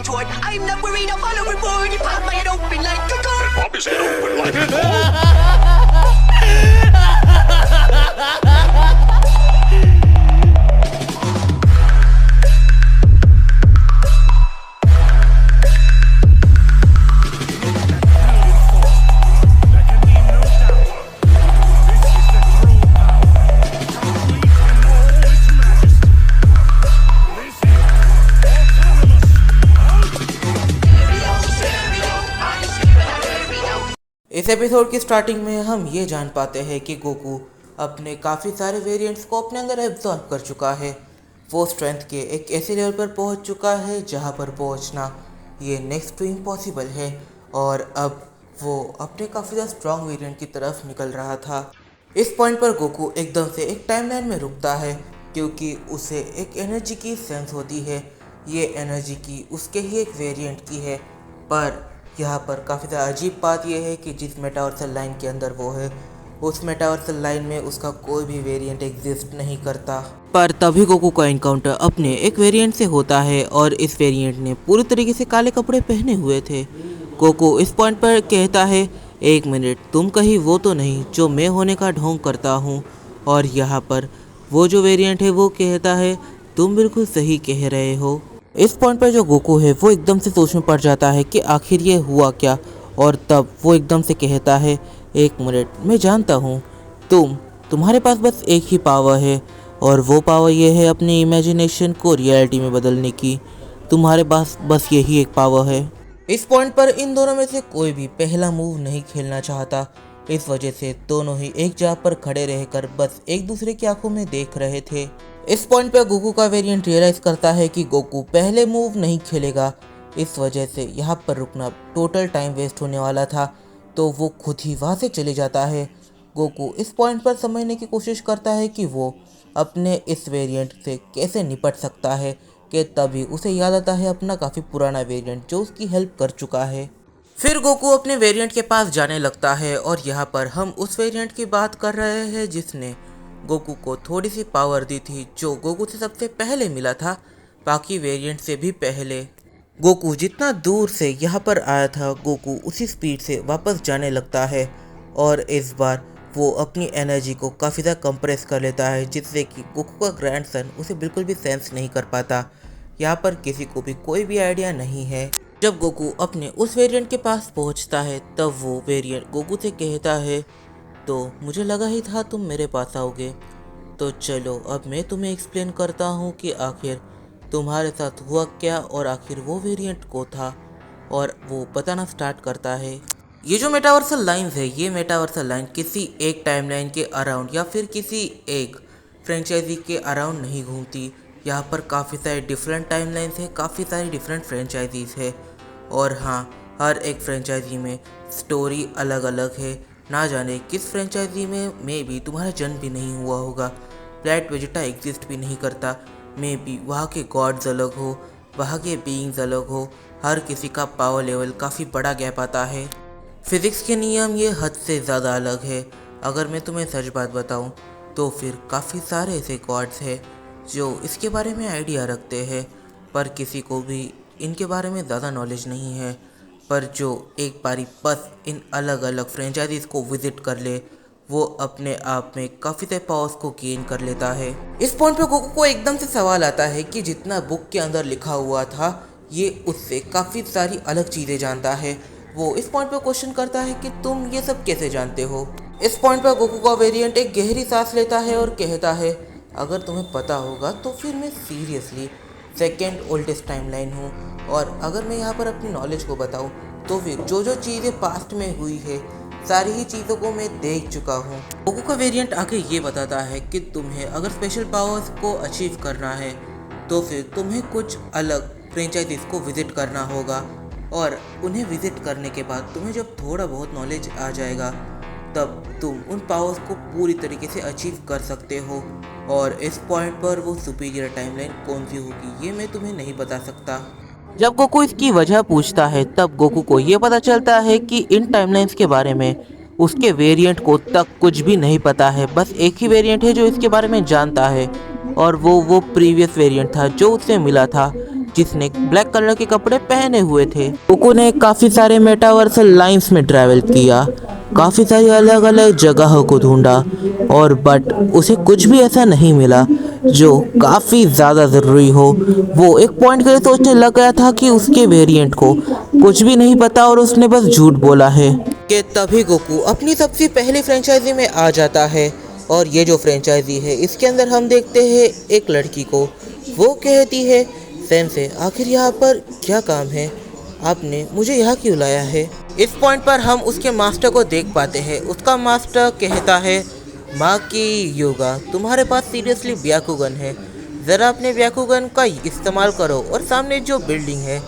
retort. I'm not worried, I'll follow reward. You pop my head open like a gun. And pop his head open like a इस episode की starting में हम ये जान पाते हैं कि गोकू अपने काफ़ी सारे वेरिएंट्स को अपने अंदर एब्जॉर्ब कर चुका है। वो स्ट्रेंथ के एक ऐसे लेवल पर पहुंच चुका है जहां पर पहुंचना ये नेक्स्ट टू इम्पॉसिबल है, और अब वो अपने काफ़ी ज़्यादा स्ट्रॉन्ग वेरिएंट की तरफ निकल रहा था। इस पॉइंट पर गोकू एकदम से एक टाइमलाइन में रुकता है क्योंकि उसे एक एनर्जी की सेंस होती है। ये एनर्जी की उसके ही एक वेरिएंट की है, पर यहाँ पर काफ़ी ज़्यादा अजीब बात यह है कि जिस मेटावर्सल लाइन के अंदर वो है, उस मेटावर्सल लाइन में उसका कोई भी वेरिएंट एग्जिस्ट नहीं करता। पर तभी गोकू का एनकाउंटर अपने एक वेरिएंट से होता है और इस वेरिएंट ने पूरी तरीके से काले कपड़े पहने हुए थे। गोकू इस पॉइंट पर कहता है, एक मिनट, तुम कहीं वो तो नहीं जो मैं होने का ढोंग करता हूँ। और यहाँ पर वो जो वेरिएंट है वो कहता है, तुम बिल्कुल सही कह रहे हो। इस पॉइंट पर जो गोकू है वो एकदम से सोच में पड़ जाता है कि आखिर ये हुआ क्या, और तब वो एकदम से कहता है, एक मिनट, मैं जानता हूँ तुम्हारे पास बस एक ही पावर है, और वो पावर ये है अपनी इमेजिनेशन को रियलिटी में बदलने की। तुम्हारे पास बस यही एक पावर है। इस पॉइंट पर इन दोनों में से कोई भी पहला मूव नहीं खेलना चाहता। इस वजह से दोनों ही एक जगह पर खड़े रहकर बस एक दूसरे की आंखों में देख रहे थे। इस पॉइंट पर गोकू का वेरिएंट रियलाइज करता है कि गोकू पहले मूव नहीं खेलेगा। इस वजह से यहाँ पर रुकना टोटल टाइम वेस्ट होने वाला था, तो वो खुद ही वहाँ से चले जाता है। गोकू इस पॉइंट पर समझने की कोशिश करता है कि वो अपने इस वेरिएंट से कैसे निपट सकता है, कि तभी उसे याद आता है अपना काफ़ी पुराना वेरिएंट जो उसकी हेल्प कर चुका है। फिर गोकू अपने वेरिएंट के पास जाने लगता है, और यहाँ पर हम उस वेरिएंट की बात कर रहे हैं जिसने गोकू को थोड़ी सी पावर दी थी, जो गोकू से सबसे पहले मिला था, बाकी वेरिएंट से भी पहले। गोकू जितना दूर से यहाँ पर आया था, गोकू उसी स्पीड से वापस जाने लगता है, और इस बार वो अपनी एनर्जी को काफ़ी ज़्यादा कंप्रेस कर लेता है, जिससे कि गोकू का ग्रैंडसन उसे बिल्कुल भी सेंस नहीं कर पाता। यहाँ पर किसी को भी कोई भी आइडिया नहीं है। जब गोकू अपने उस वेरिएंट के पास पहुँचता है, तब वो वेरिएंट गोकू से कहता है, तो मुझे लगा ही था तुम मेरे पास आओगे, तो चलो अब मैं तुम्हें एक्सप्लेन करता हूँ कि आखिर तुम्हारे साथ हुआ क्या, और आखिर वो वेरिएंट को था। और वो बताना स्टार्ट करता है। ये जो मेटावर्सल लाइन्स है, ये मेटावर्सल लाइन किसी एक टाइमलाइन के अराउंड या फिर किसी एक फ्रेंचाइजी के अराउंड नहीं घूमती। यहाँ पर काफ़ी सारे डिफरेंट टाइमलाइंस है, काफ़ी सारी डिफरेंट फ्रेंचाइजीज है, और हाँ, हर एक फ्रेंचाइजी में स्टोरी अलग अलग है। ना जाने किस फ्रेंचाइजी में मे बी तुम्हारा जन्म भी नहीं हुआ होगा, प्लैनेट वेजिटा एग्जिस्ट भी नहीं करता, मे बी वहाँ के गॉड्स अलग हो, वहाँ के बीइंग्स अलग हो, हर किसी का पावर लेवल काफ़ी बड़ा गैप आता है। फिज़िक्स के नियम ये हद से ज़्यादा अलग है। अगर मैं तुम्हें सच बात बताऊँ तो फिर काफ़ी सारे ऐसे गॉड्स हैं जो इसके बारे में आइडिया रखते हैं, पर किसी को भी इनके बारे में ज़्यादा नॉलेज नहीं है। पर जो एक बारी बस इन अलग अलग फ्रेंचाइजीज को विजिट कर ले, वो अपने आप में काफ़ी सारे पावर्स को गेन कर लेता है। इस पॉइंट पे गोकू को एकदम से सवाल आता है कि जितना बुक के अंदर लिखा हुआ था, ये उससे काफ़ी सारी अलग चीज़ें जानता है। वो इस पॉइंट पे क्वेश्चन करता है कि तुम ये सब कैसे जानते हो। इस पॉइंट पर गोकू का वेरिएंट एक गहरी सांस लेता है और कहता है, अगर तुम्हें पता होगा तो फिर मैं सीरियसली सेकेंड ओल्डेस्ट टाइमलाइन हूँ, और अगर मैं यहाँ पर अपनी नॉलेज को बताऊँ तो फिर जो जो चीज़ें पास्ट में हुई है, सारी ही चीज़ों को मैं देख चुका हूँ। गोकू का वेरिएंट आके ये बताता है कि तुम्हें अगर स्पेशल पावर्स को अचीव करना है तो फिर तुम्हें कुछ अलग फ्रेंचाइजीज को विजिट करना होगा, और उन्हें विजिट करने के बाद तुम्हें जब थोड़ा बहुत नॉलेज आ जाएगा, तब तुम उन पावर्स को पूरी तरीके से अचीव कर सकते हो। और इस पॉइंट पर वो सुपीरियर टाइमलाइन कौन सी होगी ये मैं तुम्हें नहीं बता सकता। जब गोकू इसकी वजह पूछता है, तब गोकू को ये पता चलता है कि इन टाइमलाइंस के बारे में उसके वेरिएंट को तक कुछ भी नहीं पता है। बस एक ही वेरिएंट है जो इसके बारे में जानता है, और वो प्रीवियस वेरिएंट था जो उससे मिला था, जिसने ब्लैक कलर के कपड़े पहने हुए थे। गोकू ने काफी सारे मेटावर्सल लाइंस में ट्रैवल किया, काफी सारी अलग अलग जगहों को ढूंढा और बट उसे कुछ भी ऐसा नहीं मिला जो काफी ज्यादा जरूरी हो। वो एक पॉइंट के लिए सोचने लग गया था कि उसके वेरिएंट को कुछ भी नहीं पता और उसने बस झूठ बोला है। कि तभी गोकू अपनी सबसे पहली फ्रेंचाइजी में आ जाता है और ये जो फ्रेंचाइजी है इसके अंदर हम देखते हैं एक लड़की को। वो कहती है, सेंसे आखिर यहाँ पर क्या काम है, आपने मुझे यहाँ क्यों लाया है। इस पॉइंट पर हम उसके मास्टर को देख पाते हैं। उसका मास्टर कहता है, माँ की योगा, तुम्हारे पास सीरियसली ब्याकुगन है, ज़रा अपने ब्याकुगन का इस्तेमाल करो और सामने जो बिल्डिंग है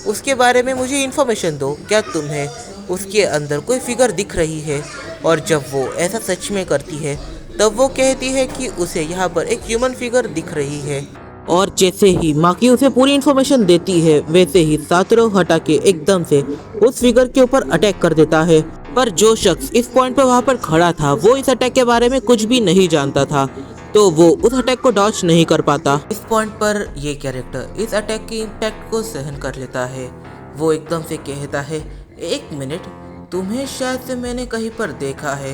उसके बारे में मुझे इन्फॉर्मेशन दो। क्या तुम्हें उसके अंदर कोई फिगर दिख रही है। और जब वो ऐसा सच में करती है तब वो कहती है कि उसे यहाँ पर एक ह्यूमन फिगर दिख रही है। और जैसे ही माकी उसे पूरी इन्फॉर्मेशन देती है वैसे ही सातरो हटाके एकदम से उस फिगर के ऊपर अटैक कर देता है। पर जो शख्स इस पॉइंट पर वहाँ पर खड़ा था वो इस अटैक के बारे में कुछ भी नहीं जानता था, तो वो उस अटैक को डॉज नहीं कर पाता। इस पॉइंट पर ये कैरेक्टर इस अटैक के इम्पैक्ट को सहन कर लेता है। वो एकदम से कहता है, एक मिनट, तुम्हें शायद से मैंने कहीं पर देखा है,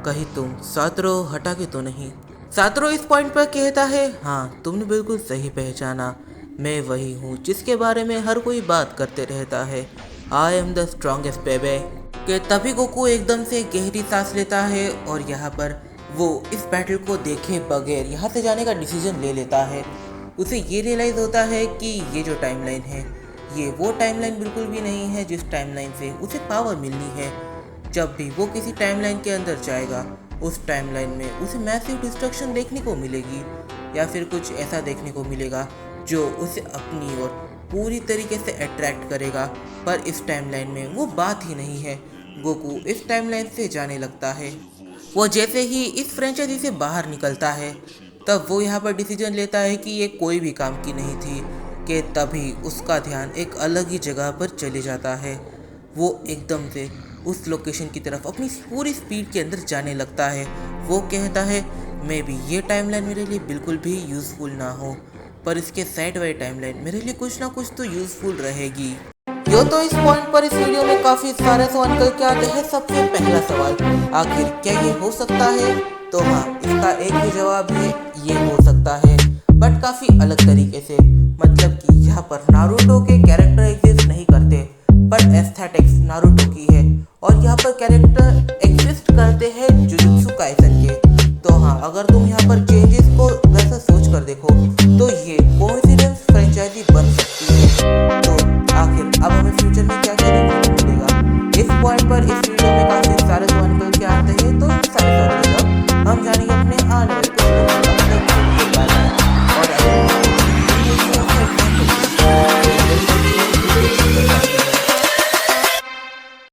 कहीं तुम सातरो हटाके तो नहीं। सातरो इस पॉइंट पर कहता है, हाँ तुमने बिल्कुल सही पहचाना, मैं वही हूँ जिसके बारे में हर कोई बात करते रहता है। आई एम द स्ट्रॉन्गेस्ट बेबे। कि तभी गोकू एकदम से गहरी सांस लेता है और यहाँ पर वो इस बैटल को देखे बगैर यहाँ से जाने का डिसीजन ले लेता है। उसे ये रियलाइज़ होता है कि ये जो टाइमलाइन है ये वो टाइमलाइन बिल्कुल भी नहीं है जिस टाइमलाइन से उसे पावर मिलनी है। जब भी वो किसी टाइमलाइन के अंदर जाएगा उस टाइमलाइन में उसे मैसिव डिस्ट्रक्शन देखने को मिलेगी या फिर कुछ ऐसा देखने को मिलेगा जो उसे अपनी ओर पूरी तरीके से अट्रैक्ट करेगा। पर इस टाइमलाइन में वो बात ही नहीं है। गोकू इस टाइमलाइन से जाने लगता है। वो जैसे ही इस फ्रेंचाइजी से बाहर निकलता है तब वो यहाँ पर डिसीजन लेता है कि ये कोई भी काम की नहीं थी। कि तभी उसका ध्यान एक अलग ही जगह पर चले जाता है। वो एकदम से उस लोकेशन की तरफ अपनी पूरी स्पीड के अंदर जाने लगता है। वो कहता है, मे बी ये टाइमलाइन मेरे लिए बिल्कुल भी यूज़फुल ना हो, पर इसके साइड वाली टाइमलाइन मेरे लिए कुछ ना कुछ तो यूज़फुल रहेगी। यो तो इस पॉइंट पर इस वीडियो में काफ़ी सारे सवाल निकल के आते हैं। सबसे पहला सवाल, आखिर क्या ये हो सकता है। तो हाँ, इसका एक ही जवाब है, ये हो सकता है, बट काफ़ी अलग तरीके से। मतलब कि यहाँ पर नारुतो के कैरेक्टर एग्जिस्ट नहीं करते, बट एस्थेटिक्स नारुतो की है और यहाँ पर कैरेक्टर एग्जिस्ट करते हैं जुजुत्सु काइसेन के। तो हाँ, अगर तुम यहाँ पर चेंजेस को वैसा सोच कर देखो तो ये कोइंसिडेंस फ्रेंचाइजी बन सकती है।